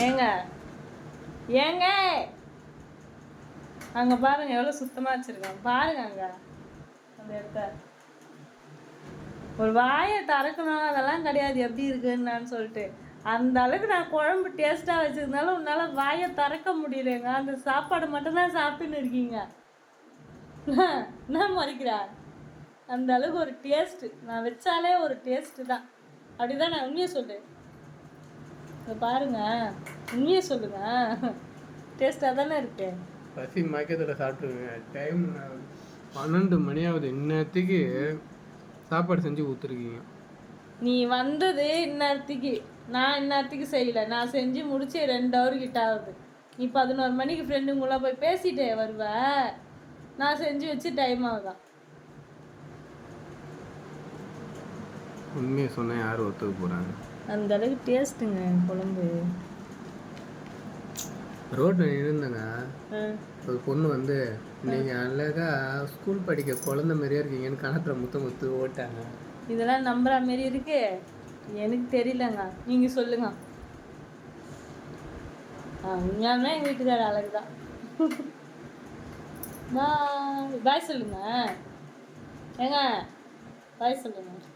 ஏங்க ஏங்க அங்கே பாருங்க எவ்வளோ சுத்தமாக வச்சுருக்காங்க பாருங்க அங்கே அந்த இடத்த ஒரு வாயை திறக்கணும் அதெல்லாம் கிடையாது எப்படி இருக்குன்னு சொல்லிட்டு அந்த அளவுக்கு நான் குழம்பு டேஸ்ட்டாக வச்சுருந்தாலும் உன்னால் வாயை திறக்க முடியலைங்க அந்த சாப்பாடு மட்டும்தான் சாப்பிட்டுன்னு இருக்கீங்க என்ன மறைக்கிறா அந்த அளவுக்கு ஒரு டேஸ்ட்டு நான் வச்சாலே ஒரு டேஸ்ட்டு தான் அப்படிதான் நான் உண்மையை சொல்கிறேன் இதை பாருங்க உண்மையை சொல்லுங்க டேஸ்ட்டாக தானே இருக்கு பசி மயக்கத்தில் சாப்பிட்ருங்க டைம் 12 மணி ஆகுது இன்னத்துக்கு சாப்பாடு செஞ்சு ஊற்றுருக்கீங்க நீ வந்தது இந்நேரத்துக்கு நான் இந்நேரத்துக்கு செய்யலை நான் செஞ்சு முடிச்சு 2 ஹவர் கிட்ட ஆகுது நீ 11 மணிக்கு ஃப்ரெண்டுங்களா போய் பேசிட்டே வருவ நான் செஞ்சு வச்சு டைம் ஆகுதான் உண்மையை சொன்னால் யார் ஒத்துக்க போகிறாங்க அந்த அளவுக்கு டேஸ்ட்டுங்க குழம்பு ரோட்டில் இருந்தேங்க ஒரு பொண்ணு வந்து நீங்கள் அழகா ஸ்கூல் படிக்க குழந்த மாதிரியே இருக்கீங்கன்னு கணத்தில் முத்து ஓட்டாங்க இதெல்லாம் நம்புற மாரி இருக்கு எனக்கு தெரியலங்க நீங்கள் சொல்லுங்க உண்மையாலுமே எங்கள் வீட்டுக்கார அழகுதான் பாய் சொல்லுங்க ஏங்க பாய் சொல்லுங்க